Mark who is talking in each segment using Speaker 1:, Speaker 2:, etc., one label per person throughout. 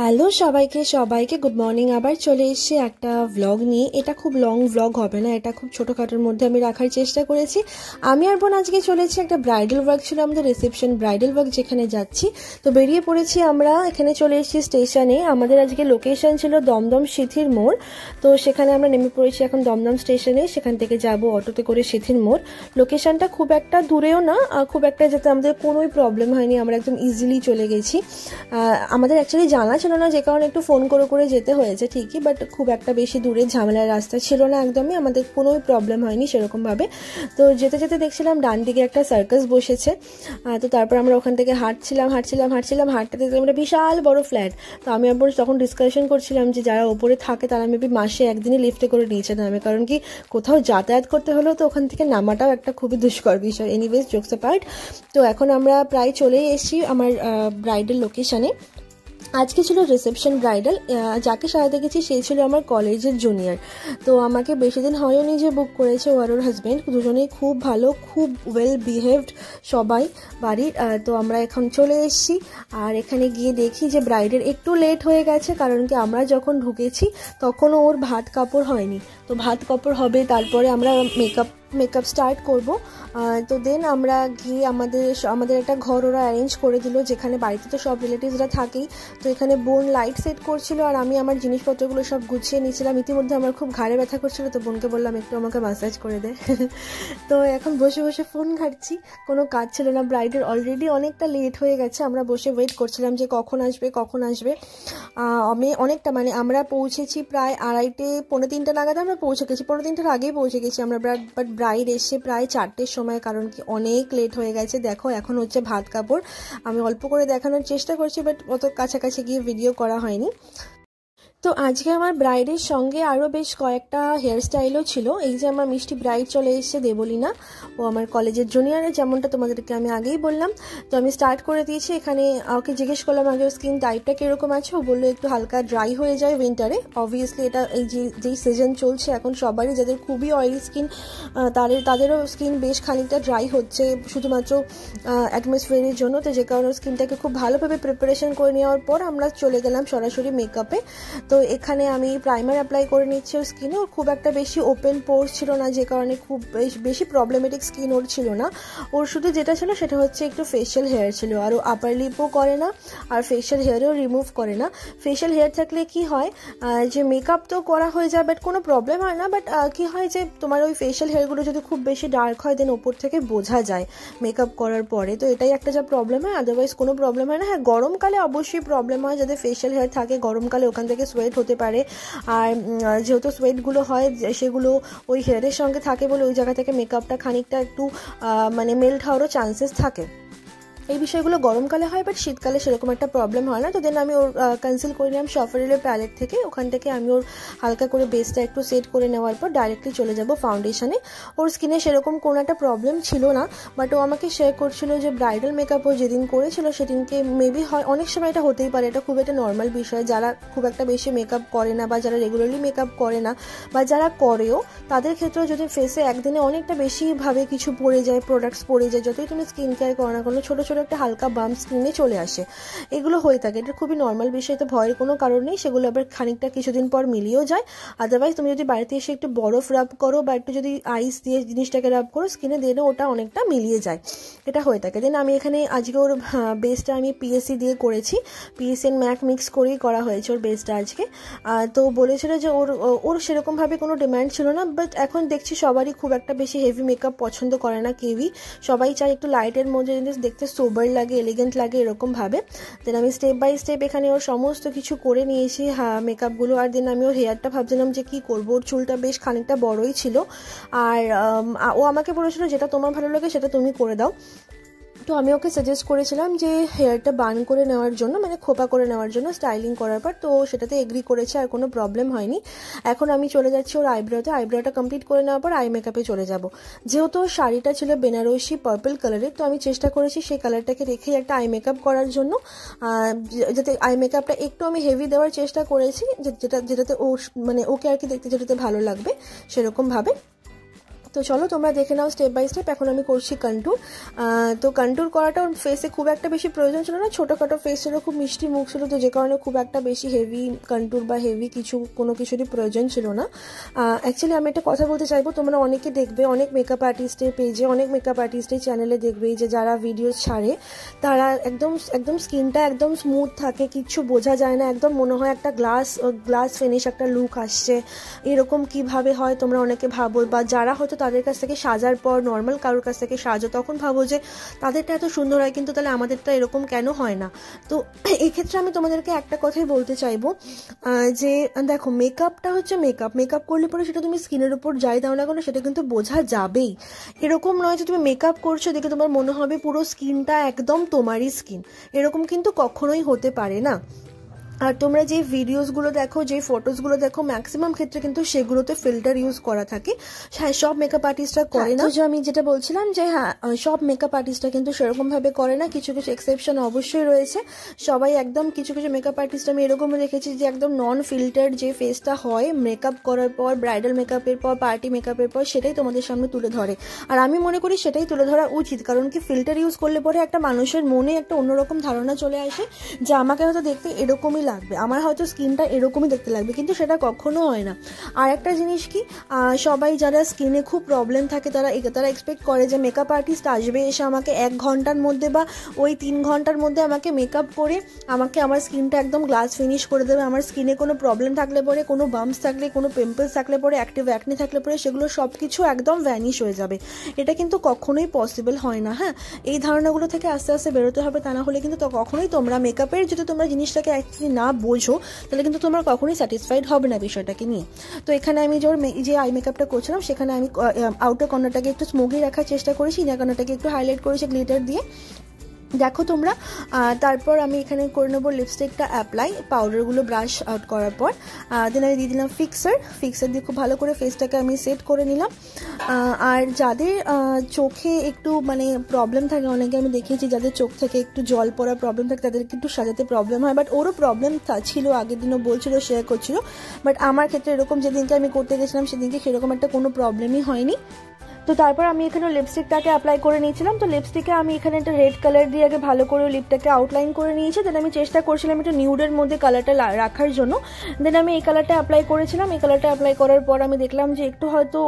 Speaker 1: Hello সবাইকে সবাইকে good morning. আবার চলে এসেছি একটা ভ্লগ নিয়ে। এটা খুব লং ভ্লগ হবে না, এটা খুব ছোটোখাটোর মধ্যে আমি রাখার চেষ্টা করেছি। আমি আর বোন আজকে চলেছি, একটা ব্রাইডাল ওয়ার্ক ছিল আমাদের, রিসেপশন ব্রাইডাল ওয়ার্ক, যেখানে যাচ্ছি। তো বেরিয়ে পড়েছি আমরা, এখানে চলে এসেছি স্টেশনে। আমাদের আজকে লোকেশন ছিল দমদম সিথির মোড়। তো সেখানে আমরা নেমে পড়েছি এখন দমদম স্টেশনে। সেখান থেকে যাব অটোতে করে সিথির মোড়। লোকেশনটা খুব একটা দূরেও না, খুব একটা যেতে আমাদের কোনোই প্রবলেম হয়নি, আমরা একদম ইজিলি চলে গেছি। আমাদের অ্যাকচুয়ালি জানা ছিল না, যে কারণে একটু ফোন করে করে যেতে হয়েছে ঠিকই, বাট খুব একটা বেশি দূরে ঝামেলার রাস্তা ছিল না একদমই, আমাদের কোনোই প্রবলেম হয়নি সেরকমভাবে। তো যেতে যেতে দেখছিলাম ডান দিকে একটা সার্কাস বসেছে। তো তারপর আমরা ওখান থেকে হাঁটছিলাম হাঁটতে দেখলাম একটা বিশাল বড় ফ্ল্যাট। তো আমি আবার তখন ডিসকাশন করছিলাম যে যারা ওপরে থাকে তারা মেবি মাসে একদিনই লিফটে করে নিচে নামে, কারণ কি কোথাও যাতায়াত করতে হলেও তো ওখান থেকে নামাটাও একটা খুবই দুষ্কর বিষয়। Anyways, jokes apart. তো এখন আমরা প্রায় চলেই এসেছি আমার ব্রাইডাল লোকেশানে। আজকে ছিল রিসেপশন ব্রাইডাল। যাকে সাজাতে গেছি সেই ছিল আমার কলেজের জুনিয়র। তো আমাকে বেশি দিন হয়নি যে বুক করেছে, ও আর ওর হাজব্যান্ড দুজনেই খুব ভালো, খুব ওয়েল বিহেভড সবাই বাড়ির। তো আমরা এখন চলে এসেছি, আর এখানে গিয়ে দেখি যে ব্রাইডের একটু লেট হয়ে গেছে, কারণ কি আমরা যখন ঢুকেছি তখনও ওর ভাত কাপড় হয়নি। তো ভাত কাপড় হবে, তারপরে আমরা মেকআপ স্টার্ট করব। তো দেন আমরা গিয়ে আমাদের একটা ঘর ওরা অ্যারেঞ্জ করে দিল, যেখানে বাড়িতে তো সব রিলেটিভসরা থাকেই। তো এখানে বোন লাইট সেট করছিল, আর আমি আমার জিনিসপত্রগুলো সব গুছিয়ে নিয়েছিলাম। ইতিমধ্যে আমার খুব ঘাড়ে ব্যথা করছিল, তো বোনকে বললাম একটু আমাকে ম্যাসাজ করে দে। তো এখন বসে বসে ফোন ঘাঁটছি, কোনো কাজ ছিল না। ব্রাইডের অলরেডি অনেকটা লেট হয়ে গেছে, আমরা বসে ওয়েট করছিলাম যে কখন আসবে। আমি অনেকটা, মানে আমরা পৌঁছেছি প্রায় 2:30 পৌনে 3টে নাগাদ আমরা পৌঁছে গেছি, পৌনে 3টার আগেই পৌঁছে গেছি আমরা। বাট ব্রাইড এসে প্রায় 4টের সময়, কারণ কি অনেক লেট হয়ে গেছে। দেখো এখন হচ্ছে ভাত কাপড়, আমি অল্প করে দেখানোর চেষ্টা করছি, বাট অত কাছাকাছি গিয়ে ভিডিও করা হয়নি। তো আজকে আমার ব্রাইডের সঙ্গে আরও বেশ কয়েকটা হেয়ার স্টাইলও ছিল। এই যে আমার মিষ্টি ব্রাইড চলে এসেছে, দেবলীনা, ও আমার কলেজের জুনিয়রে, যেমনটা তোমাদেরকে আমি আগেই বললাম। তো আমি স্টার্ট করে দিয়েছি। এখানে ওকে জিজ্ঞেস করলাম আগে স্কিন টাইপটা কীরকম আছে, ও বললো একটু হালকা ড্রাই হয়ে যায় উইন্টারে। অবভিয়াসলি এটা এই যেই সিজন চলছে এখন, সবারই যাদের খুবই অয়েলি স্কিন তাদেরও স্কিন বেশ খানিকটা ড্রাই হচ্ছে, শুধুমাত্র অ্যাটমসফিয়ারের জন্য। তো যে কারণে স্কিনটাকে খুব ভালোভাবে প্রিপারেশন করে নেওয়ার পর আমরা চলে গেলাম সরাসরি মেকআপে। তো এখানে আমি প্রাইমার অ্যাপ্লাই করে নিচ্ছি ওর স্কিনে। ওর খুব একটা বেশি ওপেন পোর্স ছিল না, যে কারণে খুব বেশি প্রবলেমেটিক স্কিন ওর ছিল না। ওর শুধু যেটা ছিল সেটা হচ্ছে একটু ফেশিয়াল হেয়ার ছিল, আর ও আপার লিপও করে না, আর ফেশিয়াল হেয়ারও রিমুভ করে না। ফেশিয়াল হেয়ার থাকলে কি হয়, যে মেকআপ তো করা হয়ে যায়, বাট কোনো প্রবলেম হয় না। বাট কি হয় যে তোমার ওই ফেশিয়াল হেয়ারগুলো যদি খুব বেশি ডার্ক হয়, দেন ওপর থেকে বোঝা যায় মেকআপ করার পরে। তো এটাই একটা যা প্রবলেম হয়, আদারওয়াইজ কোনো প্রবলেম হয় না। হ্যাঁ, গরমকালে অবশ্যই প্রবলেম হয়, যাদের ফেশিয়াল হেয়ার থাকে গরমকালে ওখান থেকে সোয়েট হতে পারে। আর যেহেতু সোয়েটগুলো হয় সেগুলো ওই হেয়ারের সঙ্গে থাকে বলে ওই জায়গা থেকে মেকআপটা খানিকটা একটু মানে মেল্ট হওয়ারও চান্সেস থাকে। এই বিষয়গুলো গরমকালে হয়, বাট শীতকালে সেরকম একটা প্রবলেম হয় না। তো দেন আমি ওর কনসিল করে নিলাম সফারেলের প্যালেট থেকে। ওখান থেকে আমি ওর হালকা করে বেসটা একটু সেট করে নেওয়ার পর ডাইরেক্টলি চলে যাব ফাউন্ডেশনে। ওর স্কিনে সেরকম কোনো একটা প্রবলেম ছিল না, বাট ও আমাকে শেয়ার করছিল যে ব্রাইডাল মেকআপ ও যেদিন করেছিল সেদিনকে মেবি হয়, অনেক সময় এটা হতেই পারে, এটা খুব একটা নর্মাল বিষয়। যারা খুব একটা বেশি মেকআপ করে না, বা যারা রেগুলারলি মেকআপ করে না, বা যারা করেও, তাদের ক্ষেত্রেও যদি ফেসে একদিনে অনেকটা বেশিভাবে কিছু পড়ে যায়, প্রোডাক্টস পড়ে যায়, যতই তুমি স্কিন কেয়ার করো না কোনো, ছোটো ছোটো একটা হালকা বাম স্কিনে চলে আসে, এগুলো হয়ে থাকে। এটা খুবই নর্মাল বিষয়, তো ভয়ের কোনো কারণ নেই। সেগুলো আবার খানিকটা কিছুদিন পর মিলিয়েও যায়। আদারওয়াইজ তুমি যদি বাড়িতে এসে একটু বরফ রাব করো, বা একটু যদি আইস দিয়ে জিনিসটাকে রাব করো স্কিনে, দেন ওটা অনেকটা মিলিয়ে যায়, এটা হয়ে থাকে। দেন আমি এখানে আজকে ওর বেসটা আমি পিএসসি দিয়ে করেছি, পিএসসি এন্ড ম্যাক মিক্স করেই করা হয়েছে ওর বেসটা আজকে। তো বলেছিল যে ওর সেরকমভাবে কোনো ডিম্যান্ড ছিল না, বাট এখন দেখছি সবারই খুব একটা বেশি হেভি মেকআপ পছন্দ করে না কেউই, সবাই চায় একটু লাইটের মধ্যে দেখতে সোবার লাগে, এলিগেন্ট লাগে, এরকমভাবে। দেন আমি স্টেপ বাই স্টেপ এখানে ওর সমস্ত কিছু করে নিয়েছি মেকআপগুলো। আর দেন আমি ওর হেয়ারটা ভাবছিলাম যে কী করবো, ওর চুলটা বেশ খানিকটা বড়ই ছিল, আর ও আমাকে বলেছিল যেটা তোমার ভালো লাগে সেটা তুমি করে দাও। তো আমি ওকে সাজেস্ট করেছিলাম যে হেয়ারটা বান করে নেওয়ার জন্য, মানে খোপা করে নেওয়ার জন্য স্টাইলিং করার পর, তো সেটাতে এগ্রি করেছে, আর কোনো প্রবলেম হয়নি। এখন আমি চলে যাচ্ছি ওর আইব্রোটা কমপ্লিট করে নেওয়ার পর আই মেকআপে চলে যাব। যেহেতু ওর শাড়িটা ছিল বেনারসি পার্পল কালারের, তো আমি চেষ্টা করেছি সেই কালারটাকে রেখেই একটা আই মেকআপ করার জন্য, যাতে আই মেকআপটা একটু আমি হেভি দেওয়ার চেষ্টা করেছি, যেটাতে ও মানে ওকে আর কি দেখতে যেটাতে ভালো লাগবে সেরকমভাবে। তো চলো তোমরা দেখে নাও স্টেপ বাই স্টেপ। এখন আমি করছি কন্ট্যুর। তো কন্ট্যুর করাটা ওর ফেসে খুব একটা বেশি প্রয়োজন ছিল না, ছোটোখাটো ফেস ছিল, খুব মিষ্টি মুখ ছিল, তো যে কারণে খুব একটা বেশি হেভি কন্ট্যুর বা হেভি কোনো কিছুরই প্রয়োজন ছিল না। অ্যাকচুয়ালি আমি একটা কথা বলতে চাইবো, তোমরা অনেকে দেখবে, অনেক মেকআপ আর্টিস্টের পেজে, অনেক মেকআপ আর্টিস্টের চ্যানেলে দেখবে যে যারা ভিডিও ছাড়ে তারা একদম স্কিনটা একদম স্মুথ থাকে, কিচ্ছু বোঝা যায় না, একদম মনে হয় একটা গ্লাস ফিনিশ একটা লুক আসছে। এরকম কিভাবে হয় তোমরা অনেকে ভাবো, বা যারা হয়তো তাদের কাছ থেকে সাজার পর নর্মাল কারোর কাছ থেকে সাজো তখন ভাবো যে তাদেরটা এত সুন্দর হয়, কিন্তু তাহলে আমাদেরটা এরকম কেন হয় না। তো এই ক্ষেত্রে আমি তোমাদেরকে একটা কথাই বলতে চাইবো যে দেখো, মেকআপটা হচ্ছে মেকআপ করলে পরে সেটা তুমি স্কিনের উপর যাই দাও না কেন সেটা কিন্তু বোঝা যাবেই। এরকম নয় যে তুমি মেকআপ করছো দেখে তোমার মনে হবে পুরো স্কিনটা একদম তোমারই স্কিন, এরকম কিন্তু কখনোই হতে পারে না। আর তোমরা যে ভিডিওসগুলো দেখো, যে ফটোসগুলো দেখো, ম্যাক্সিমাম ক্ষেত্রে কিন্তু সেগুলোতে ফিল্টার ইউজ করা থাকে। হ্যাঁ, সব মেকআপ আর্টিস্টরা করে না, যে আমি যেটা বলছিলাম যে হ্যাঁ সব মেকআপ আর্টিস্টরা কিন্তু সেরকমভাবে করে না, কিছু কিছু এক্সেপশন অবশ্যই রয়েছে। সবাই একদম কিছু মেকআপ আর্টিস্ট আমি এরকম দেখেছি যে একদম নন ফিল্টার যে ফেসটা হয় মেকআপ করার পর, ব্রাইডাল মেকআপের পর, পার্টি মেকআপের পর, সেটাই তোমাদের সামনে তুলে ধরে। আর আমি মনে করি সেটাই তুলে ধরা উচিত, কারণ কি ফিল্টার ইউজ করলে পরে একটা মানুষের মনে একটা অন্যরকম ধারণা চলে আসে যে আমাকে হয়তো দেখতে এরকমই লাগবে, আমার হয়তো স্কিনটা এরকমই দেখতে লাগবে, কিন্তু সেটা কখনো হয় না। আর একটা জিনিস কি, সবাই যারা স্কিনে খুব প্রবলেম থাকে তারা এক্সপেক্ট করে যে মেকআপ আর্টিস্ট আসবে, এসে আমাকে 1 ঘন্টার মধ্যে বা ওই 3 ঘন্টার মধ্যে আমাকে মেকআপ করে আমাকে আমার স্কিনটা একদম গ্লাস ফিনিশ করে দেবে। আমার স্কিনে কোনো প্রবলেম থাকলে পরে, কোনো বাম্পস থাকলে, কোনো পিম্পলস থাকলে পরে, অ্যাক্টিভ অ্যাকনে থাকলে পরে সেগুলো সব কিছু একদম ভ্যানিশ হয়ে যাবে। এটা কিন্তু কখনোই পসিবল হয় না। হ্যাঁ, এই ধারণাগুলো থেকে আস্তে আস্তে বেরোতে হবে, তা না হলে কিন্তু কখনোই তোমরা মেকআপের যদি তোমরা জিনিসটাকে অ্যাকচুয়ালি না বোঝো তাহলে কিন্তু তোমরা কখনোই স্যাটিসফাইড হবে না বিষয়টাকে নিয়ে। তো এখানে আমি যে আই মেকআপটা করছিলাম সেখানে আমি আউটার কর্নারটাকে একটু স্মোকি রাখার চেষ্টা করেছি, ইনার কর্নারটাকে একটু হাইলাইট করেছি গ্লিটার দিয়ে, দেখো তোমরা। তারপর আমি এখানে করে নেবো লিপস্টিকটা অ্যাপ্লাই, পাউডারগুলো ব্রাশ আউট করার পর। দেন আমি দিয়ে দিলাম ফিক্সার দিয়ে খুব ভালো করে ফেসটাকে আমি সেট করে নিলাম। আর যাদের চোখে একটু মানে প্রবলেম থাকে, অনেকে আমি দেখেছি যাদের চোখ থেকে একটু জল পড়ার প্রবলেম থাকে তাদেরকে একটু সাজাতে প্রবলেম হয়, বাট ওরও প্রবলেম ছিল, আগের দিনও বলছিল, শেয়ার করছিল, বাট আমার ক্ষেত্রে এরকম যেদিনকে আমি করতে গেছিলাম সেদিনকে সেরকম একটা কোনো প্রবলেমই হয়নি। তো তারপর আমি এখানে লিপস্টিকটাকে অ্যাপ্লাই করে নিয়েছিলাম। তো লিপস্টিকে আমি এখানে একটা রেড কালার দিয়ে আগে ভালো করে লিপটাকে আউটলাইন করে নিয়েছি, দেন আমি চেষ্টা করছিলাম একটু নিউডের মধ্যে কালারটা রাখার জন্য। দেন আমি এই কালারটা অ্যাপ্লাই করেছিলাম। এই কালারটা অ্যাপ্লাই করার পর আমি দেখলাম যে একটু হয়তো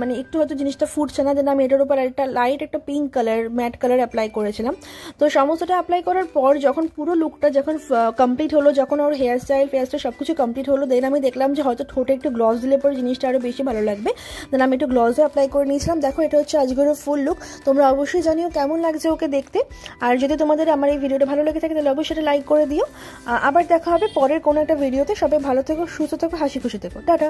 Speaker 1: মানে একটু হয়তো জিনিসটা ফুটছে না, দেন আমি এটার উপর একটা লাইট একটা pink colour, matte colour apply করেছিলাম। তো সমস্তটা অ্যাপ্লাই করার পর যখন পুরো লুকটা যখন কমপ্লিট হলো, যখন ওর হেয়ার স্টাইল সব কিছু কমপ্লিট হলো, দেন আমি দেখলাম যে হয়তো ঠোঁটে একটু গ্লস দিলে পরে জিনিসটা আরও বেশি ভালো লাগবে, দেন আমি একটু গ্লসও অ্যাপ্লাই করে নিয়েছিলাম। দেখো, এটা হচ্ছে আজকের ফুল লুক। তোমরা অবশ্যই জানিও কেমন লাগছে ওকে দেখতে। আর যদি তোমাদের আমার এই ভিডিওটা ভালো লেগে থাকে তাহলে অবশ্যই লাইক করে দিও। আবার দেখা হবে পরের কোনো একটা ভিডিওতে। সবাই ভালো থেকো, সুস্থ থেকো, হাসি খুশি থেকো, টাটা।